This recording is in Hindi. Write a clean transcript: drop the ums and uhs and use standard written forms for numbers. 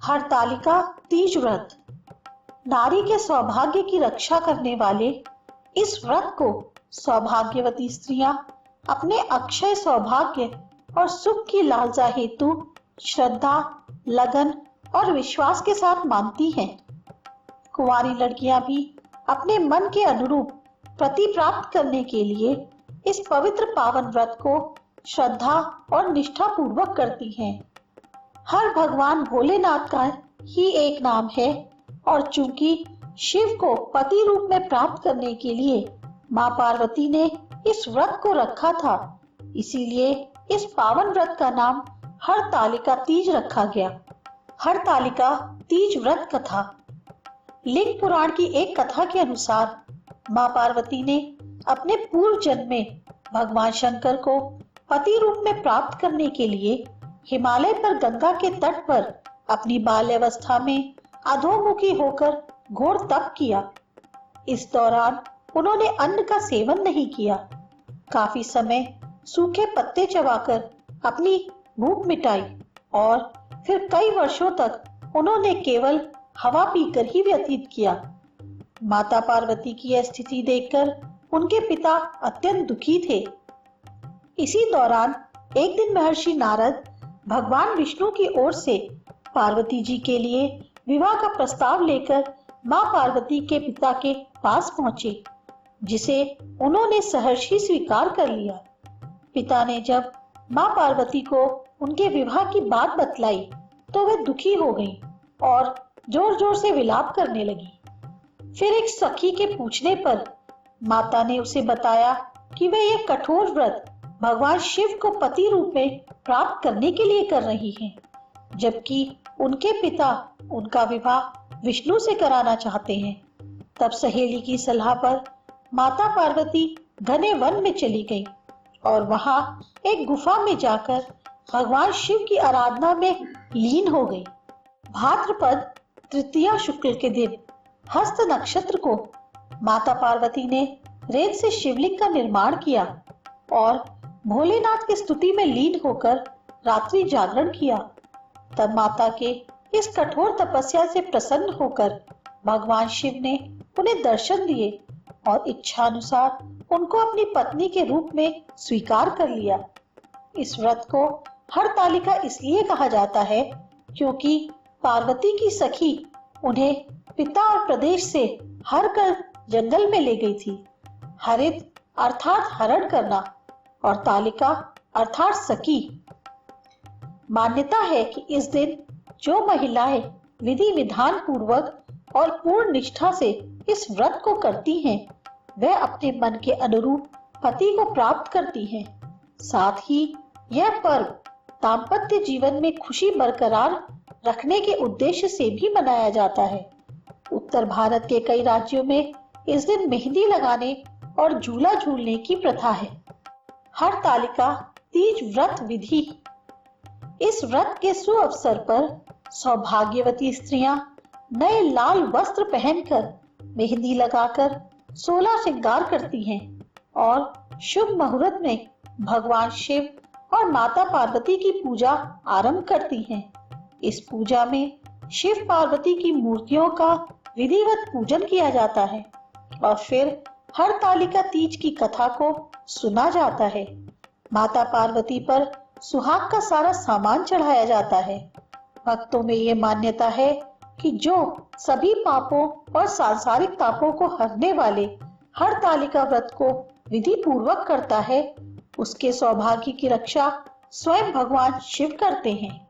हरतालिका तीज व्रत। नारी के सौभाग्य की रक्षा करने वाले इस व्रत को सौभाग्यवती स्त्रियां अपने अक्षय सौभाग्य और सुख की लालसा हेतु श्रद्धा, लगन और विश्वास के साथ मानती हैं। कुंवारी लड़कियां भी अपने मन के अनुरूप पति प्राप्त करने के लिए इस पवित्र पावन व्रत को श्रद्धा और निष्ठा पूर्वक करती हैं। हर भगवान भोलेनाथ का ही एक नाम है और चूंकि शिव को पति रूप में प्राप्त करने के लिए मां पार्वती ने इस व्रत को रखा था, इसीलिए इस पावन व्रत का नाम हरतालिका तीज रखा गया। हरतालिका तीज व्रत कथा। लिंग पुराण की एक कथा के अनुसार मां पार्वती ने अपने पूर्व जन्म में भगवान शंकर को पति रूप में प्राप्त करने के लिए हिमालय पर गंगा के तट पर अपनी बाल्यावस्था में अधोमुखी होकर घोर तप किया। इस दौरान उन्होंने अन्न का सेवन नहीं किया। काफी समय सूखे पत्ते चबाकर अपनी भूख मिटाई और फिर कई वर्षों तक उन्होंने केवल हवा पीकर ही व्यतीत किया। माता पार्वती की यह स्थिति देखकर उनके पिता अत्यंत दुखी थे। इसी दौरान एक दिन महर्षि नारद भगवान विष्णु की ओर से पार्वती जी के लिए विवाह का प्रस्ताव लेकर मां पार्वती के पिता के पास पहुंचे, जिसे उन्होंने सहर्षि स्वीकार कर लिया। पिता ने जब मां पार्वती को उनके विवाह की बात बतलाई तो वह दुखी हो गई और जोर जोर से विलाप करने लगी। फिर एक सखी के पूछने पर माता ने उसे बताया कि वह यह कठोर व्रत भगवान शिव को पति रूप में प्राप्त करने के लिए कर रही हैं, जबकि उनके पिता उनका विवाह विष्णु से कराना चाहते हैं। तब सहेली की सलाह पर माता पार्वती घने वन में चली गई और वहां एक गुफा में जाकर भगवान शिव की आराधना में लीन हो गई। भाद्रपद तृतीया शुक्ल के दिन हस्त नक्षत्र को माता पार्वती ने रेत से शिवलिंग का निर्माण किया और भोलेनाथ की स्तुति में लीन होकर रात्रि जागरण किया। तब माता के इस कठोर तपस्या से प्रसन्न होकर भगवान शिव ने उन्हें दर्शन दिए और इच्छा अनुसार उनको अपनी पत्नी के रूप में स्वीकार कर लिया। इस व्रत को हरतालिका इसलिए कहा जाता है क्योंकि पार्वती की सखी उन्हें पिता और प्रदेश से हर कर जंगल में ले गई थी। हरित अर्थात हरण करना और तालिका अर्थात सखी। मान्यता है कि इस दिन जो महिलाएं विधि विधान पूर्वक और पूर्ण निष्ठा से इस व्रत को करती हैं, वह अपने मन के अनुरूप पति को प्राप्त करती हैं। साथ ही यह पर्व दाम्पत्य जीवन में खुशी बरकरार रखने के उद्देश्य से भी मनाया जाता है। उत्तर भारत के कई राज्यों में इस दिन मेहंदी लगाने और झूला झूलने की प्रथा है। हरतालिका तीज व्रत विधि। इस व्रत के शुभ अवसर पर सौभाग्यवती स्त्रियां नए लाल वस्त्र पहनकर मेहंदी लगाकर 16 श्रृंगार करती हैं और शुभ मुहूर्त में भगवान शिव और माता पार्वती की पूजा आरंभ करती हैं। इस पूजा में शिव पार्वती की मूर्तियों का विधिवत पूजन किया जाता है और फिर हरतालिका तीज की कथा को सुना जाता है। माता पार्वती पर सुहाग का सारा सामान चढ़ाया जाता है। भक्तों में ये मान्यता है कि जो सभी पापों और सांसारिक तापों को हरने वाले हरतालिका व्रत को विधि पूर्वक करता है, उसके सौभाग्य की रक्षा स्वयं भगवान शिव करते हैं।